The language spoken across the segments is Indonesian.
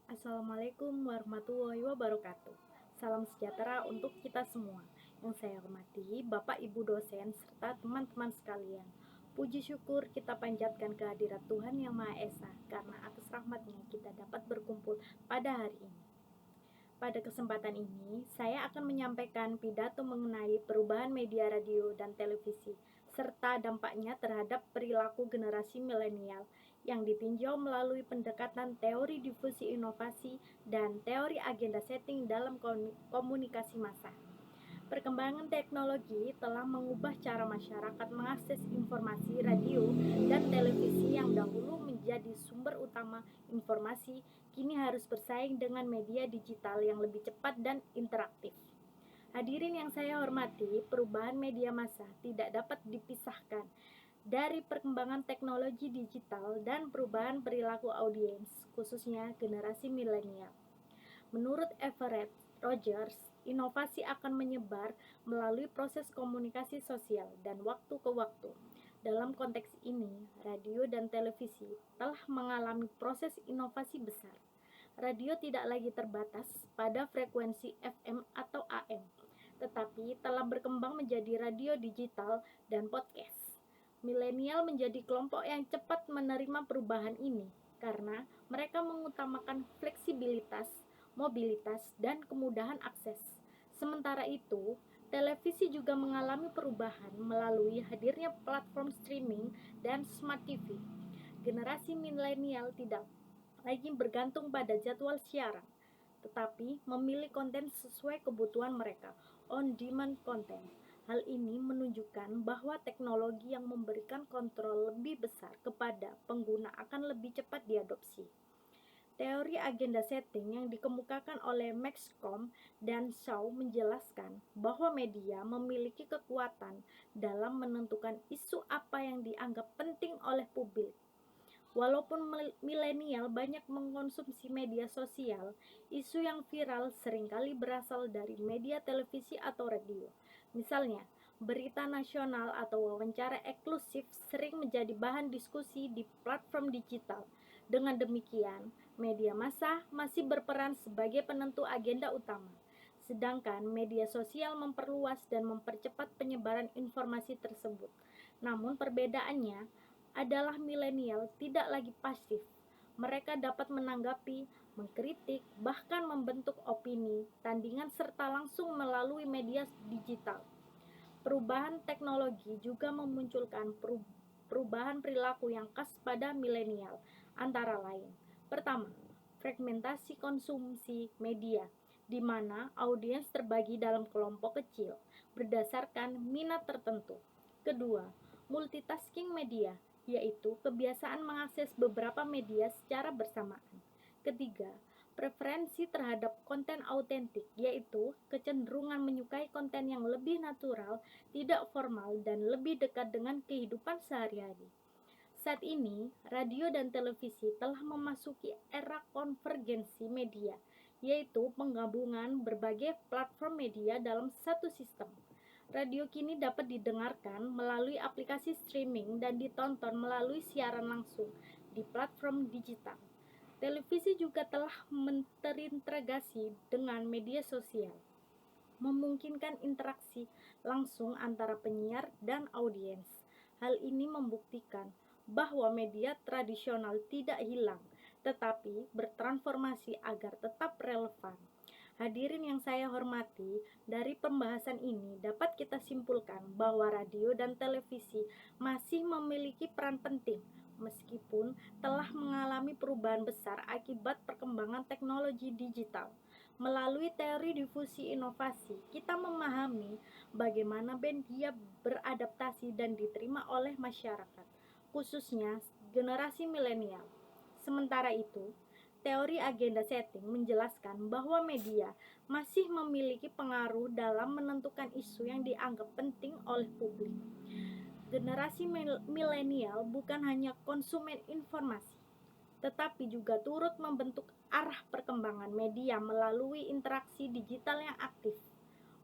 Assalamualaikum warahmatullahi wabarakatuh. Salam sejahtera untuk kita semua. Yang saya hormati, Bapak Ibu dosen serta teman-teman sekalian. Puji syukur kita panjatkan kehadirat Tuhan Yang Maha Esa karena atas rahmatnya kita dapat berkumpul pada hari ini. Pada kesempatan ini, saya akan menyampaikan pidato mengenai perubahan media radio dan televisi, serta dampaknya terhadap perilaku generasi milenial yang ditinjau melalui pendekatan teori difusi inovasi dan teori agenda setting dalam komunikasi massa. Perkembangan teknologi telah mengubah cara masyarakat mengakses informasi radio dan televisi yang dahulu menjadi sumber utama informasi, kini harus bersaing dengan media digital yang lebih cepat dan interaktif. Hadirin yang saya hormati, perubahan media massa tidak dapat dipisahkan dari perkembangan teknologi digital dan perubahan perilaku audiens, khususnya generasi milenial. Menurut Everett Rogers, inovasi akan menyebar melalui proses komunikasi sosial dan waktu ke waktu. Dalam konteks ini, radio dan televisi telah mengalami proses inovasi besar. Radio tidak lagi terbatas pada frekuensi FM atau AM, tetapi telah berkembang menjadi radio digital dan podcast. Milenial menjadi kelompok yang cepat menerima perubahan ini karena mereka mengutamakan fleksibilitas, mobilitas, dan kemudahan akses. Sementara itu, televisi juga mengalami perubahan melalui hadirnya platform streaming dan smart TV. Generasi milenial tidak lagi bergantung pada jadwal siaran, tetapi memilih konten sesuai kebutuhan mereka, on-demand content. Hal ini menunjukkan bahwa teknologi yang memberikan kontrol lebih besar kepada pengguna akan lebih cepat diadopsi. Teori agenda setting yang dikemukakan oleh Maxcom dan Shaw menjelaskan bahwa media memiliki kekuatan dalam menentukan isu apa yang dianggap penting oleh publik. Walaupun milenial banyak mengkonsumsi media sosial, isu yang viral seringkali berasal dari media televisi atau radio. Misalnya, berita nasional atau wawancara eksklusif sering menjadi bahan diskusi di platform digital. Dengan demikian, media massa masih berperan sebagai penentu agenda utama, sedangkan media sosial memperluas dan mempercepat penyebaran informasi tersebut. Namun perbedaannya adalah milenial tidak lagi pasif. Mereka dapat menanggapi, mengkritik, bahkan membentuk opini, tandingan serta langsung melalui media digital. Perubahan teknologi juga memunculkan perubahan perilaku yang khas pada milenial, antara lain. Pertama, fragmentasi konsumsi media, di mana audiens terbagi dalam kelompok kecil berdasarkan minat tertentu. Kedua, multitasking media, yaitu kebiasaan mengakses beberapa media secara bersamaan. Ketiga, preferensi terhadap konten autentik, yaitu kecenderungan menyukai konten yang lebih natural, tidak formal, dan lebih dekat dengan kehidupan sehari-hari. Saat ini, radio dan televisi telah memasuki era konvergensi media, yaitu penggabungan berbagai platform media dalam satu sistem. Radio kini dapat didengarkan melalui aplikasi streaming dan ditonton melalui siaran langsung di platform digital. Televisi juga telah terintegrasi dengan media sosial, memungkinkan interaksi langsung antara penyiar dan audiens. Hal ini membuktikan bahwa media tradisional tidak hilang, tetapi bertransformasi agar tetap relevan. Hadirin yang saya hormati, dari pembahasan ini dapat kita simpulkan bahwa radio dan televisi masih memiliki peran penting meskipun telah mengalami perubahan besar akibat perkembangan teknologi digital. Melalui teori difusi inovasi, kita memahami bagaimana media beradaptasi dan diterima oleh masyarakat, khususnya generasi milenial. Sementara itu, teori agenda setting menjelaskan bahwa media masih memiliki pengaruh dalam menentukan isu yang dianggap penting oleh publik. Generasi milenial bukan hanya konsumen informasi, tetapi juga turut membentuk arah perkembangan media melalui interaksi digital yang aktif.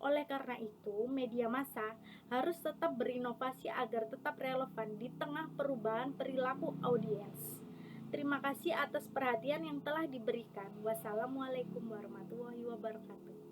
Oleh karena itu, media massa harus tetap berinovasi agar tetap relevan di tengah perubahan perilaku audiens. Terima kasih atas perhatian yang telah diberikan. Wassalamualaikum warahmatullahi wabarakatuh.